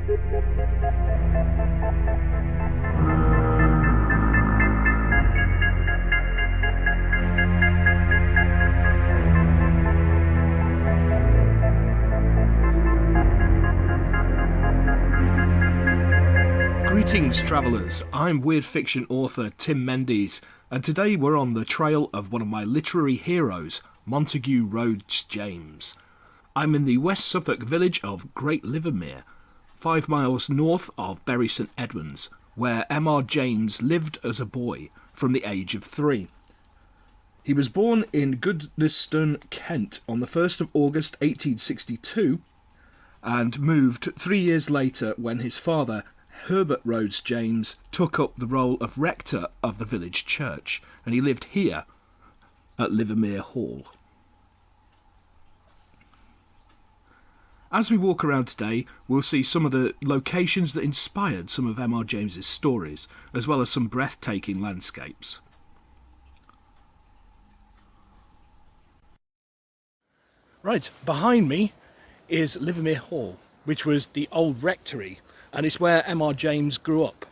Greetings travellers, I'm weird fiction author Tim Mendees, and today we're on the trail of one of my literary heroes, Montague Rhodes James. I'm in the West Suffolk village of Great Livermere, 5 miles north of Bury St Edmunds, where M.R.James lived as a boy from the age of 3. He was born in Goodnestone, Kent on the 1st of August 1862 and moved 3 years later when his father, Herbert Rhodes James, took up the role of rector of the village church, and he lived here at Livermere Hall. As we walk around today, we'll see some of the locations that inspired some of M.R. James's stories, as well as some breathtaking landscapes. Right, behind me is Livermere Hall, which was the old rectory, and it's where M.R. James grew up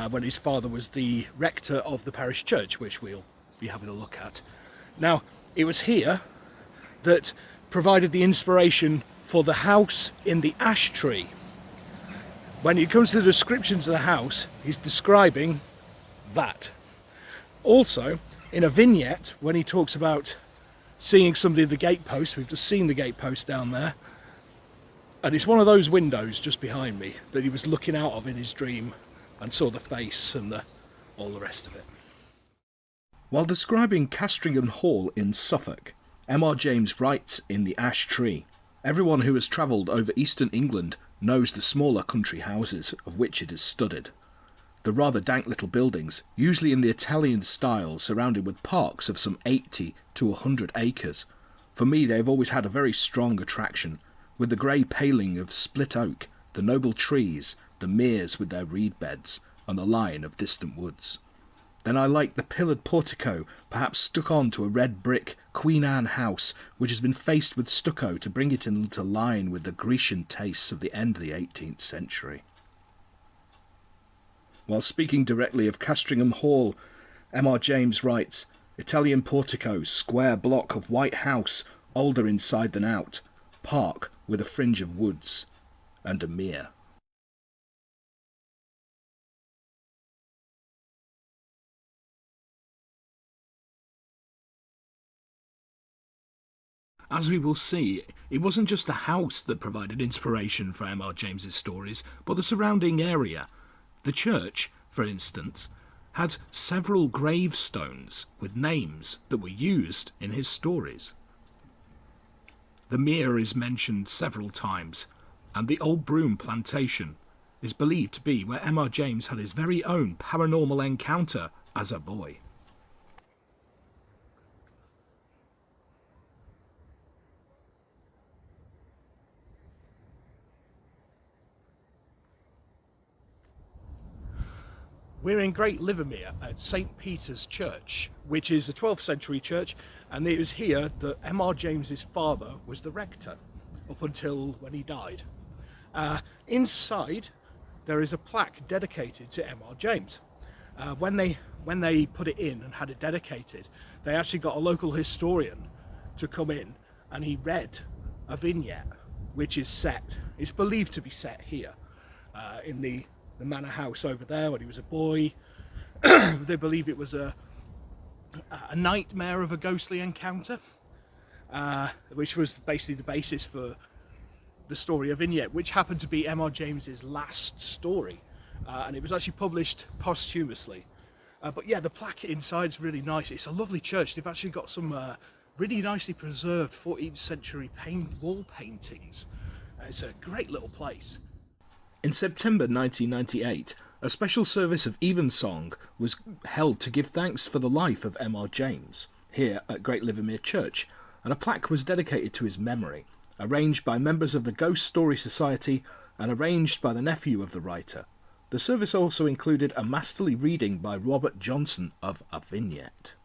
when his father was the rector of the parish church, which we'll be having a look at. Now, it was here that provided the inspiration for the house in the ash tree. When it comes to the descriptions of the house, he's describing that. Also, in a vignette, when he talks about seeing somebody at the gatepost, we've just seen the gatepost down there, and it's one of those windows just behind me that he was looking out of in his dream and saw the face and all the rest of it. While describing Castringham Hall in Suffolk, M.R. James writes in the Ash Tree, "Everyone who has travelled over eastern England knows the smaller country houses of which it is studded. The rather dank little buildings, usually in the Italian style, surrounded with parks of some 80 to 100 acres. For me they have always had a very strong attraction, with the grey paling of split oak, the noble trees, the meres with their reed beds, and the line of distant woods. Then I like the pillared portico, perhaps stuck on to a red brick Queen Anne house, which has been faced with stucco to bring it into line with the Grecian tastes of the end of the 18th century." While speaking directly of Castringham Hall, M.R. James writes, "Italian portico, square block of white house, older inside than out, park with a fringe of woods, and a mere." As we will see, it wasn't just the house that provided inspiration for M.R. James's stories, but the surrounding area. The church, for instance, had several gravestones with names that were used in his stories. The mere is mentioned several times, and the Old Broom plantation is believed to be where M.R. James had his very own paranormal encounter as a boy. We're in Great Livermere at St. Peter's Church, which is a 12th century church, and it was here that M.R. James's father was the rector up until when he died. Inside there is a plaque dedicated to M.R. James. When they put it in and had it dedicated, they actually got a local historian to come in, and he read a vignette which is believed to be set here in the manor house over there when he was a boy. They believe it was a nightmare of a ghostly encounter, which was basically the basis for the story of Vignette, which happened to be M.R. James's last story, and it was actually published posthumously. But yeah, the plaque inside is really nice. It's a lovely church. They've actually got some really nicely preserved 14th century wall paintings. It's a great little place. In September 1998, a special service of evensong was held to give thanks for the life of M.R. James, here at Great Livermere Church, and a plaque was dedicated to his memory, arranged by members of the Ghost Story Society and arranged by the nephew of the writer. The service also included a masterly reading by Robert Johnson of a vignette.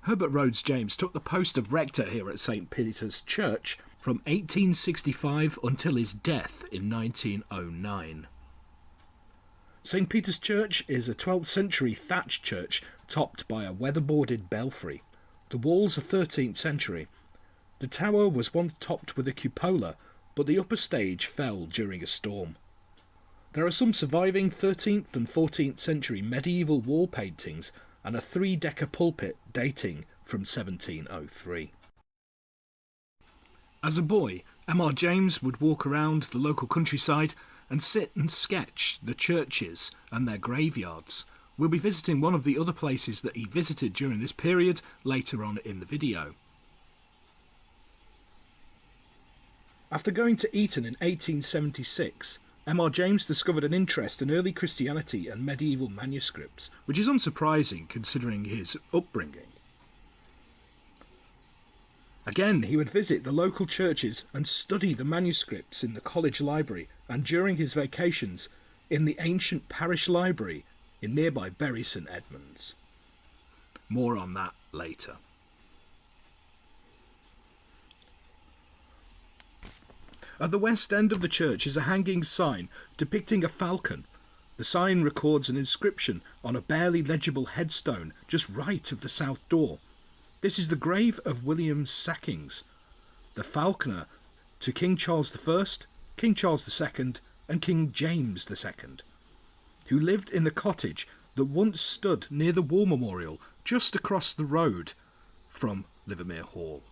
Herbert Rhodes James took the post of rector here at St. Peter's Church from 1865 until his death in 1909. St. Peter's Church is a 12th century thatched church topped by a weatherboarded belfry. The walls are 13th century. The tower was once topped with a cupola, but the upper stage fell during a storm. There are some surviving 13th and 14th century medieval wall paintings and a 3-decker pulpit dating from 1703. As a boy, M.R.James would walk around the local countryside and sit and sketch the churches and their graveyards. We'll be visiting one of the other places that he visited during this period later on in the video. After going to Eton in 1876, M.R.James discovered an interest in early Christianity and medieval manuscripts, which is unsurprising considering his upbringing. Again, he would visit the local churches and study the manuscripts in the college library and during his vacations in the ancient parish library in nearby Bury St Edmunds. More on that later. At the west end of the church is a hanging sign depicting a falcon. The sign records an inscription on a barely legible headstone just right of the south door. This is the grave of William Sackings, the falconer to King Charles I, King Charles II and King James II, who lived in the cottage that once stood near the War Memorial just across the road from Livermere Hall.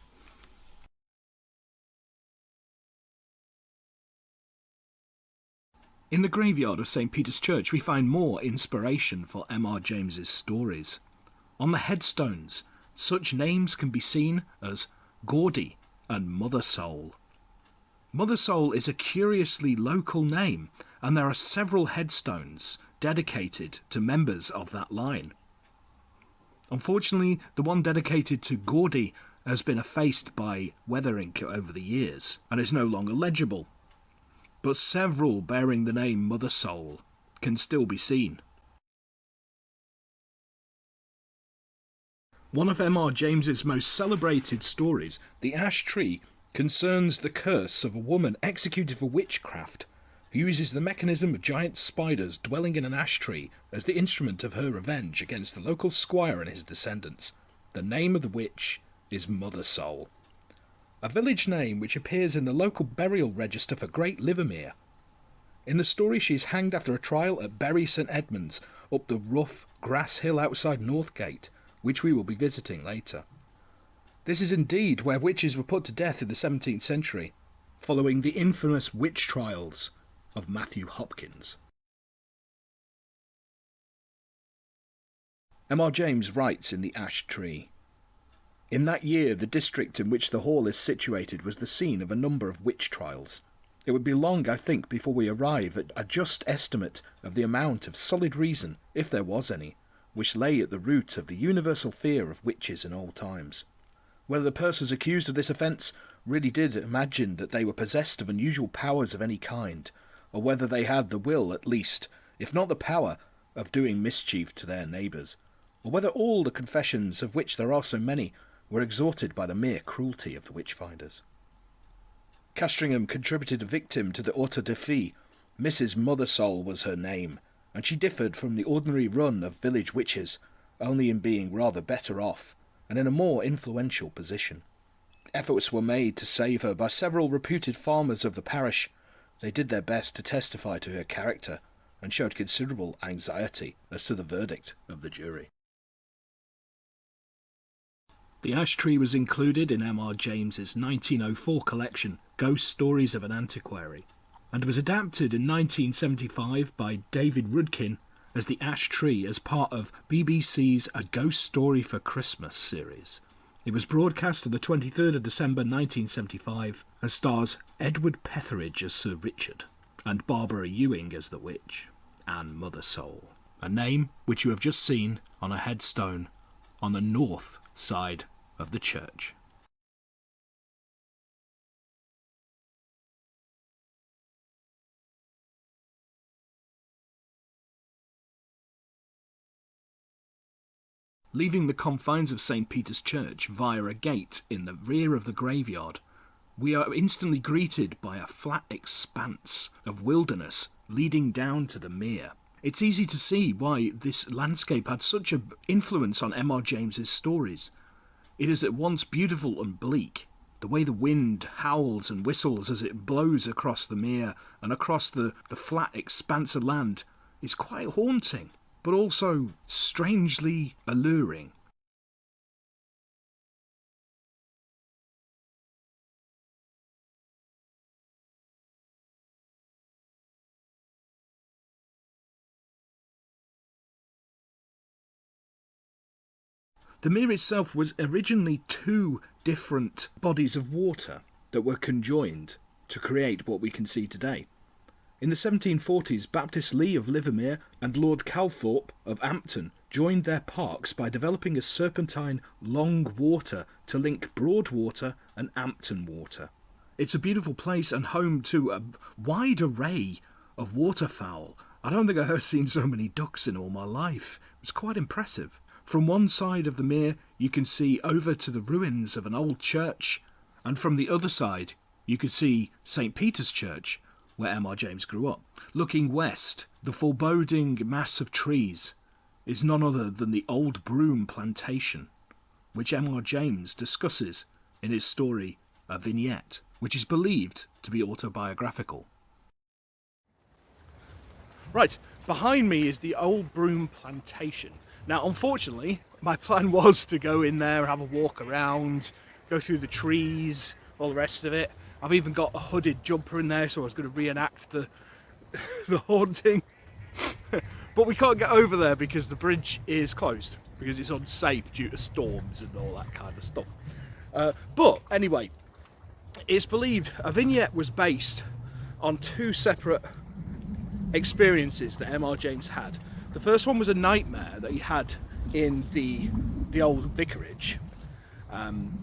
In the graveyard of St. Peter's Church we find more inspiration for M.R. James's stories. On the headstones, such names can be seen as Gaudy and Mother Soul. Mother Soul is a curiously local name, and there are several headstones dedicated to members of that line. Unfortunately, the one dedicated to Gaudy has been effaced by weather ink over the years and is no longer legible, but several bearing the name Mother Soul can still be seen. One of M.R. James's most celebrated stories, The Ash Tree, concerns the curse of a woman executed for witchcraft who uses the mechanism of giant spiders dwelling in an ash tree as the instrument of her revenge against the local squire and his descendants. The name of the witch is Mother Soul, a village name which appears in the local burial register for Great Livermere. In the story she is hanged after a trial at Bury St Edmunds up the rough grass hill outside Northgate, which we will be visiting later. This is indeed where witches were put to death in the 17th century, following the infamous witch trials of Matthew Hopkins. M.R. James writes in The Ash Tree, "In that year the district in which the hall is situated was the scene of a number of witch trials. It would be long, I think, before we arrive at a just estimate of the amount of solid reason, if there was any, which lay at the root of the universal fear of witches in old times. Whether the persons accused of this offence really did imagine that they were possessed of unusual powers of any kind, or whether they had the will, at least, if not the power, of doing mischief to their neighbours, or whether all the confessions, of which there are so many, were extorted by the mere cruelty of the witch-finders. Castringham contributed a victim to the auto de fe. Mrs. Mother Soul was her name, and she differed from the ordinary run of village witches, only in being rather better off, and in a more influential position. Efforts were made to save her by several reputed farmers of the parish. They did their best to testify to her character, and showed considerable anxiety as to the verdict of the jury." The Ash Tree was included in M.R. James's 1904 collection, Ghost Stories of an Antiquary, and was adapted in 1975 by David Rudkin as The Ash Tree as part of BBC's A Ghost Story for Christmas series. It was broadcast on the 23rd of December 1975 and stars Edward Petheridge as Sir Richard and Barbara Ewing as the witch and Mother Soul, a name which you have just seen on a headstone on the north side of the church. Leaving the confines of St. Peter's Church via a gate in the rear of the graveyard, we are instantly greeted by a flat expanse of wilderness leading down to the mere. It's easy to see why this landscape had such an influence on M.R.James's stories. It is at once beautiful and bleak. The way the wind howls and whistles as it blows across the mere and across the flat expanse of land is quite haunting, but also strangely alluring. The mere itself was originally two different bodies of water that were conjoined to create what we can see today. In the 1740s, Baptist Lee of Livermere and Lord Calthorpe of Ampton joined their parks by developing a serpentine long water to link Broadwater and Ampton Water. It's a beautiful place and home to a wide array of waterfowl. I don't think I've ever seen so many ducks in all my life. It was quite impressive. From one side of the mere you can see over to the ruins of an old church, and from the other side you can see St. Peter's Church, where M.R.James grew up. Looking west, the foreboding mass of trees is none other than the Old Broom Plantation, which M.R.James discusses in his story A Vignette, which is believed to be autobiographical. Right, behind me is the Old Broom Plantation. Now, unfortunately, my plan was to go in there, have a walk around, go through the trees, all the rest of it. I've even got a hooded jumper in there, so I was going to reenact the haunting. But we can't get over there because the bridge is closed, because it's unsafe due to storms and all that kind of stuff. But anyway, it's believed A Vignette was based on two separate experiences that M.R.James had. The first one was a nightmare that he had in the old vicarage, and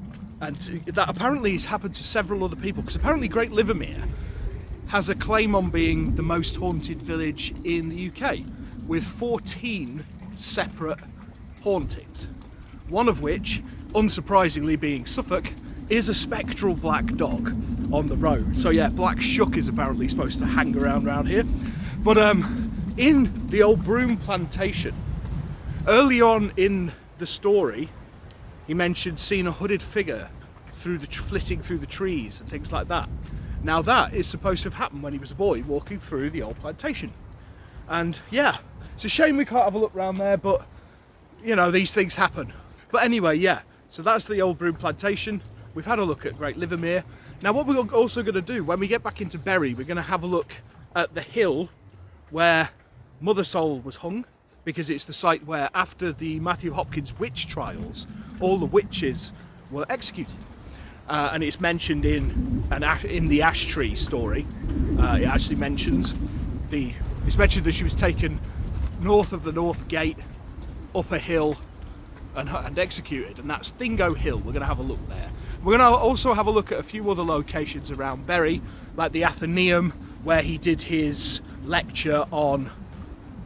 that apparently has happened to several other people, because apparently Great Livermere has a claim on being the most haunted village in the UK, with 14 separate hauntings, one of which, unsurprisingly being Suffolk, is a spectral black dog on the road. So yeah, Black Shuck is apparently supposed to hang around here. But in the Old Broom Plantation, early on in the story, he mentioned seeing a hooded figure flitting through the trees and things like that. Now that is supposed to have happened when he was a boy walking through the old plantation. And yeah, it's a shame we can't have a look around there, but you know, these things happen. But anyway, yeah, so that's the Old Broom Plantation. We've had a look at Great Livermere. Now what we're also going to do, when we get back into Bury, we're going to have a look at the hill where Mother Soul was hung, because it's the site where, after the Matthew Hopkins witch trials, all the witches were executed. And it's mentioned in the ash tree story. It actually mentions it's mentioned that she was taken north of the North Gate, up a hill, and executed, and that's Dingo Hill. We're going to have a look there. We're going to also have a look at a few other locations around Bury, like the Athenaeum, where he did his lecture on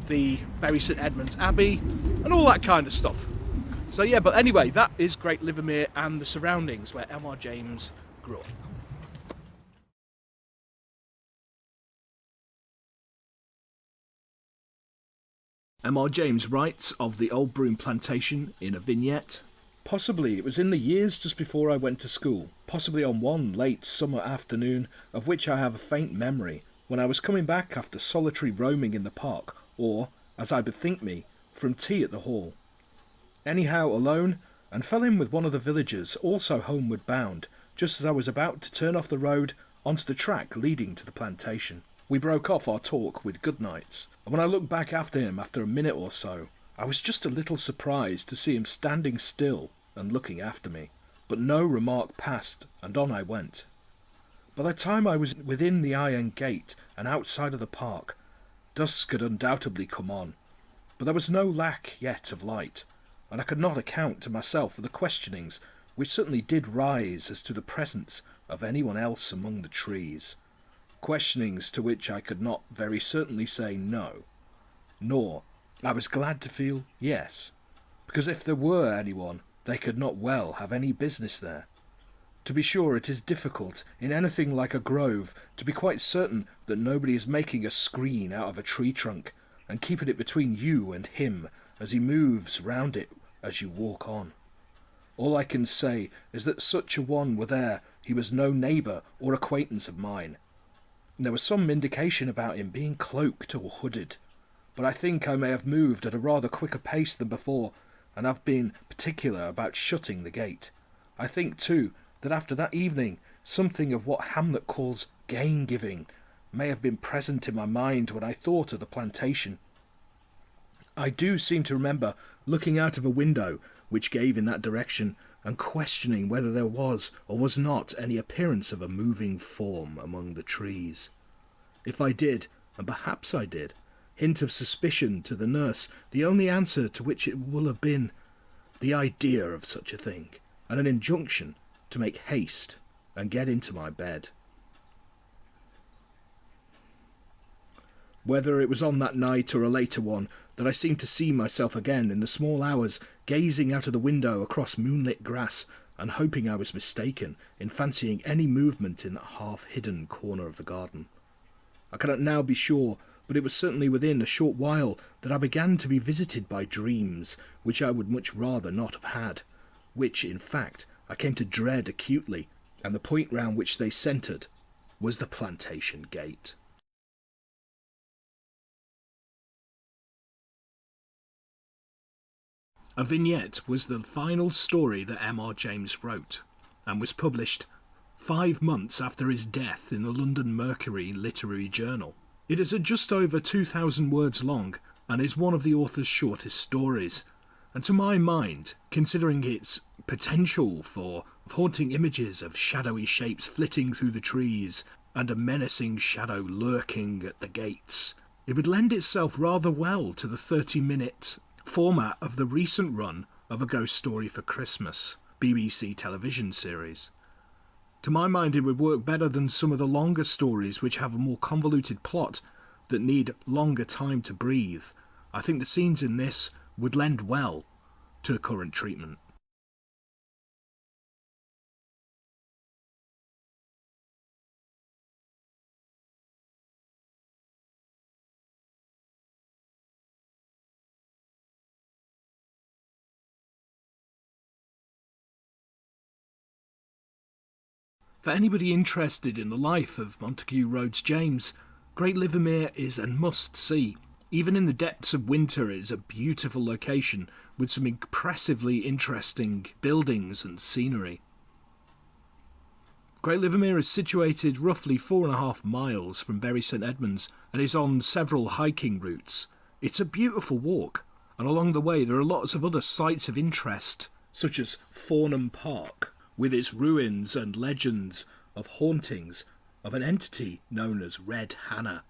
the Bury St Edmund's Abbey and all that kind of stuff. So yeah, but anyway, that is Great Livermere and the surroundings where M.R.James grew up. M.R.James writes of the Old Broom Plantation in A Vignette. Possibly it was in the years just before I went to school, possibly on one late summer afternoon of which I have a faint memory, when I was coming back after solitary roaming in the park, or, as I bethink me, from tea at the hall. Anyhow alone, and fell in with one of the villagers, also homeward bound, just as I was about to turn off the road onto the track leading to the plantation. We broke off our talk with good nights, and when I looked back after him after a minute or so, I was just a little surprised to see him standing still and looking after me, but no remark passed, and on I went. By the time I was within the iron gate and outside of the park, dusk had undoubtedly come on, but there was no lack yet of light, and I could not account to myself for the questionings which certainly did rise as to the presence of anyone else among the trees, questionings to which I could not very certainly say no, nor, I was glad to feel, yes. because if there were anyone, they could not well have any business there. To be sure, it is difficult, in anything like a grove, to be quite certain that nobody is making a screen out of a tree trunk, and keeping it between you and him as he moves round it as you walk on. All I can say is that such a one were there, he was no neighbour or acquaintance of mine. There was some indication about him being cloaked or hooded, but I think I may have moved at a rather quicker pace than before, and have been particular about shutting the gate. I think, too, that after that evening something of what Hamlet calls gain-giving may have been present in my mind when I thought of the plantation. I do seem to remember looking out of a window which gave in that direction, and questioning whether there was or was not any appearance of a moving form among the trees. If I did, and perhaps I did, hint of suspicion to the nurse, the only answer to which it will have been the idea of such a thing, and an injunction to make haste and get into my bed. Whether it was on that night or a later one that I seemed to see myself again in the small hours, gazing out of the window across moonlit grass, and hoping I was mistaken in fancying any movement in that half-hidden corner of the garden. I cannot now be sure, but it was certainly within a short while that I began to be visited by dreams which I would much rather not have had, which, in fact, I came to dread acutely, and the point round which they centred was the plantation gate. A vignette was the final story that M.R.James wrote, and was published 5 months after his death in the London Mercury Literary Journal. It is just over 2,000 words long, and is one of the author's shortest stories, and to my mind, considering its potential for haunting images of shadowy shapes flitting through the trees, and a menacing shadow lurking at the gates, it would lend itself rather well to the 30-minute format of the recent run of A Ghost Story for Christmas BBC television series. To my mind, it would work better than some of the longer stories which have a more convoluted plot that need longer time to breathe. I think the scenes in this would lend well to the current treatment. For anybody interested in the life of Montague Rhodes James, Great Livermere is a must-see. Even in the depths of winter, it is a beautiful location with some impressively interesting buildings and scenery. Great Livermere is situated roughly 4.5 miles from Bury St Edmunds and is on several hiking routes. It's a beautiful walk, and along the way there are lots of other sites of interest, such as Farnham Park, with its ruins and legends of hauntings of an entity known as Red Hannah.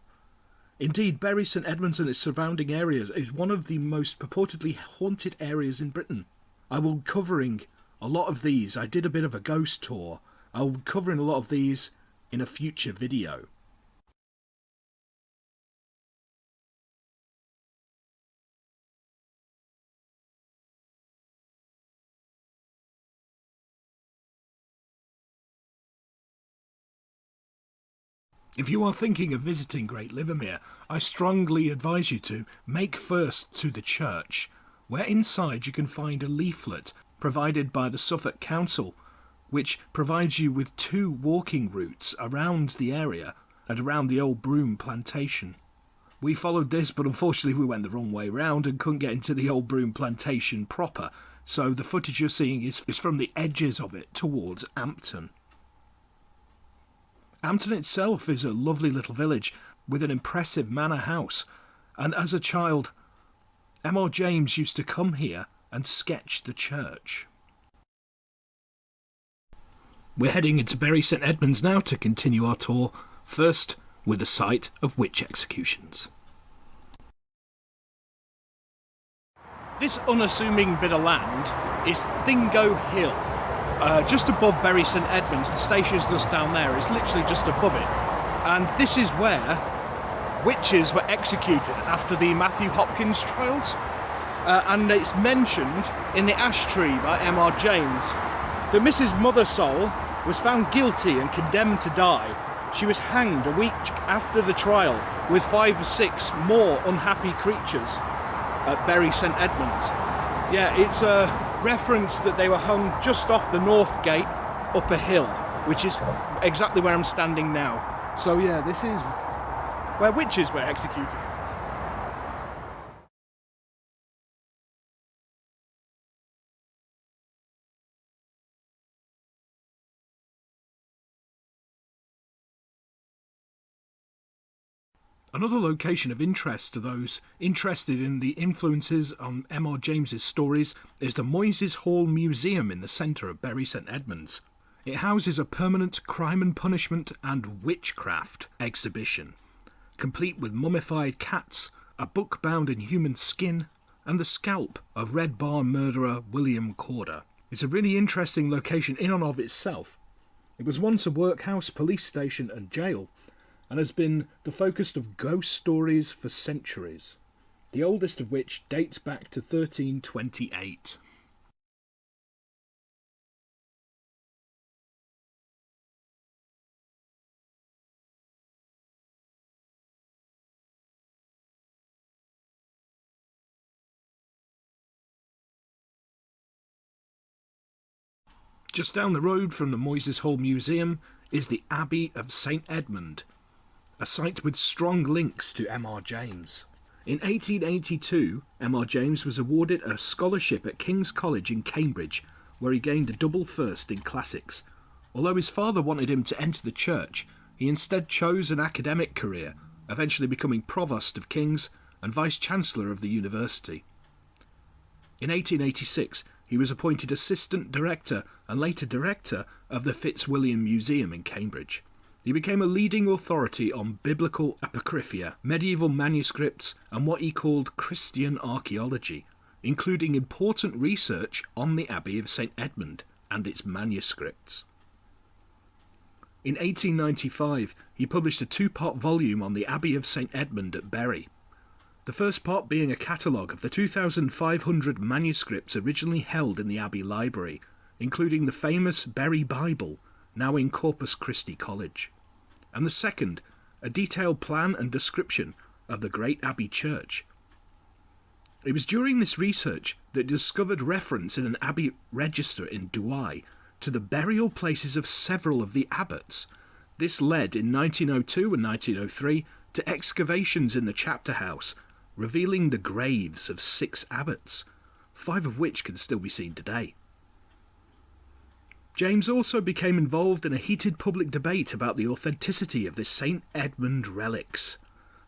Indeed, Bury St Edmunds and its surrounding areas is one of the most purportedly haunted areas in Britain. I will be covering a lot of these. I did a bit of a ghost tour. I will be covering a lot of these in a future video. If you are thinking of visiting Great Livermere, I strongly advise you to make first to the church, where inside you can find a leaflet provided by the Suffolk Council, which provides you with 2 walking routes around the area and around the old Broom plantation. We followed this, but unfortunately we went the wrong way round and couldn't get into the old Broom plantation proper, so the footage you're seeing is from the edges of it towards Ampton. Ampton itself is a lovely little village with an impressive manor house, and as a child, M.R.James used to come here and sketch the church. We're heading into Bury St Edmunds now to continue our tour, first with the site of witch executions. This unassuming bit of land is Thingo Hill. Just above Bury St Edmunds, the station's just down there, it's literally just above it. And this is where witches were executed after the Matthew Hopkins trials. and it's mentioned in the ash tree by M.R.James. The Mrs. Mothersole was found guilty and condemned to die. She was hanged a week after the trial with 5 or 6 more unhappy creatures at Bury St Edmunds. Yeah, it's a reference that they were hung just off the north gate up a hill, which is exactly where I'm standing now. So yeah, this is where witches were executed. Another location of interest to those interested in the influences on M.R.James's stories is the Moyses Hall Museum in the centre of Bury St Edmunds. It houses a permanent crime and punishment and witchcraft exhibition, complete with mummified cats, a book bound in human skin, and the scalp of Red Barn murderer William Corder. It's a really interesting location in and of itself. It was once a workhouse, police station and jail, and has been the focus of ghost stories for centuries, the oldest of which dates back to 1328. Just down the road from the Moyses Hall Museum is the Abbey of St Edmund, a site with strong links to M.R.James. In 1882, M.R.James was awarded a scholarship at King's College in Cambridge, where he gained a double first in classics. Although his father wanted him to enter the church, he instead chose an academic career, eventually becoming Provost of King's and Vice-Chancellor of the university. In 1886, he was appointed Assistant Director and later Director of the Fitzwilliam Museum in Cambridge. He became a leading authority on biblical apocrypha, medieval manuscripts, and what he called Christian archaeology, including important research on the Abbey of St Edmund and its manuscripts. In 1895, he published a 2-part volume on the Abbey of St Edmund at Bury, the first part being a catalogue of the 2,500 manuscripts originally held in the Abbey Library, including the famous Bury Bible, now in Corpus Christi College, and the second, a detailed plan and description of the Great Abbey Church. It was during this research that it discovered reference in an Abbey register in Douai to the burial places of several of the abbots. This led in 1902 and 1903 to excavations in the chapter house, revealing the graves of 6 abbots, 5 of which can still be seen today. James also became involved in a heated public debate about the authenticity of the St Edmund relics,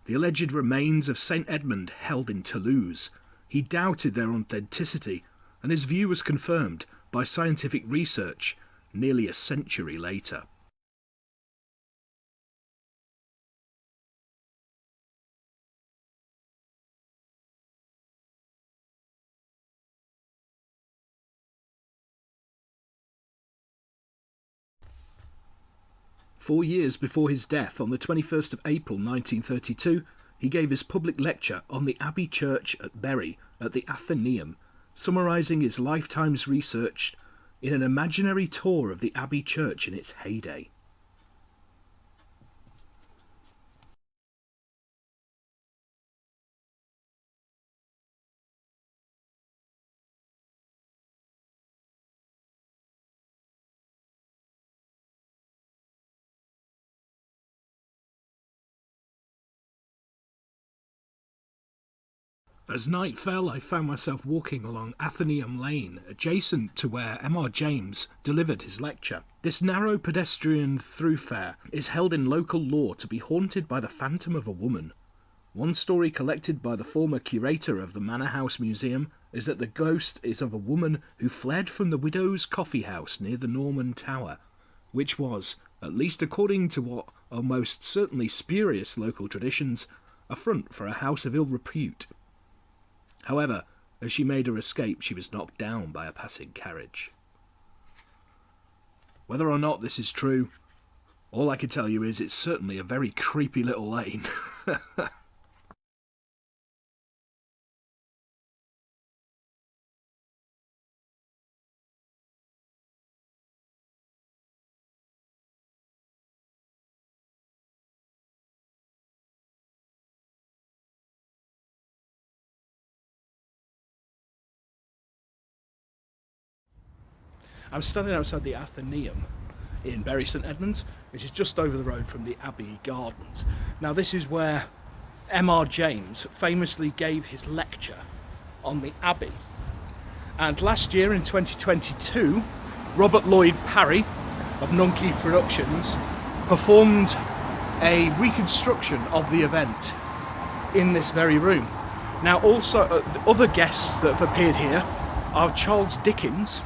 the alleged remains of St Edmund held in Toulouse. He doubted their authenticity, and his view was confirmed by scientific research nearly a century later. Four years before his death, on the 21st of April 1932, he gave his public lecture on the Abbey Church at Bury at the Athenaeum, summarising his lifetime's research in an imaginary tour of the Abbey Church in its heyday. As night fell, I found myself walking along Athenaeum Lane, adjacent to where M.R.James delivered his lecture. This narrow pedestrian thoroughfare is held in local lore to be haunted by the phantom of a woman. One story collected by the former curator of the Manor House Museum is that the ghost is of a woman who fled from the Widow's Coffee House near the Norman Tower, which was, at least according to what are most certainly spurious local traditions, a front for a house of ill repute. However, as she made her escape, she was knocked down by a passing carriage. Whether or not this is true, all I can tell you is it's certainly a very creepy little lane. I'm standing outside the Athenaeum in Bury St Edmunds, which is just over the road from the Abbey Gardens. Now this is where M.R.James famously gave his lecture on the Abbey. And last year in 2022, Robert Lloyd Parry of Nunkey Productions performed a reconstruction of the event in this very room. Now also other guests that have appeared here are Charles Dickens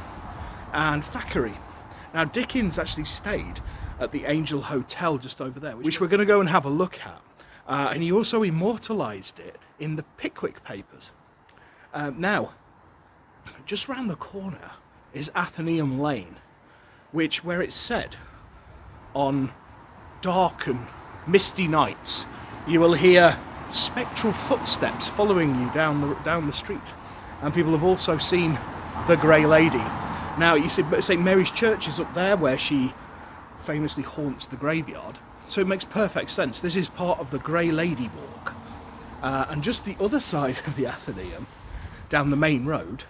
and Thackeray. Now Dickens actually stayed at the Angel Hotel just over there, which we're going to go and have a look at. And he also immortalised it in the Pickwick Papers. Now, just round the corner is Athenaeum Lane, where it's said on dark and misty nights you will hear spectral footsteps following you down the street, and people have also seen the Grey Lady. Now you see St Mary's Church is up there where she famously haunts the graveyard, so it makes perfect sense. This is part of the Grey Lady walk, and just the other side of the Athenaeum, down the main road,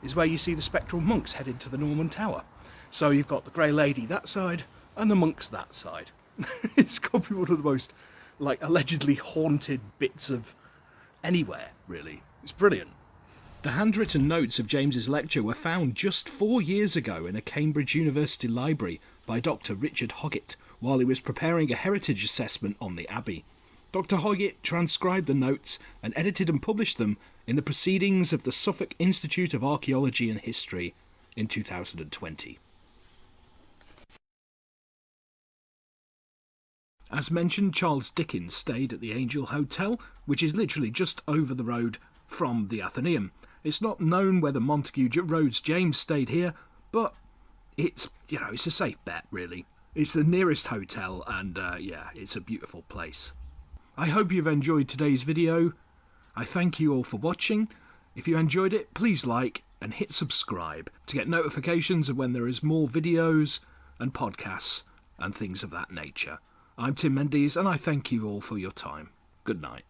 is where you see the spectral monks headed to the Norman Tower. So you've got the Grey Lady that side and the monks that side. It's got to be one of the most allegedly haunted bits of anywhere, really. It's brilliant. The handwritten notes of James's lecture were found just 4 years ago in a Cambridge University library by Dr. Richard Hoggett while he was preparing a heritage assessment on the Abbey. Dr. Hoggett transcribed the notes and edited and published them in the Proceedings of the Suffolk Institute of Archaeology and History in 2020. As mentioned, Charles Dickens stayed at the Angel Hotel, which is literally just over the road from the Athenaeum. It's not known whether Montague Rhodes James stayed here, but it's a safe bet, really. It's the nearest hotel, and it's a beautiful place. I hope you've enjoyed today's video. I thank you all for watching. If you enjoyed it, please like and hit subscribe to get notifications of when there is more videos and podcasts and things of that nature. I'm Tim Mendees, and I thank you all for your time. Good night.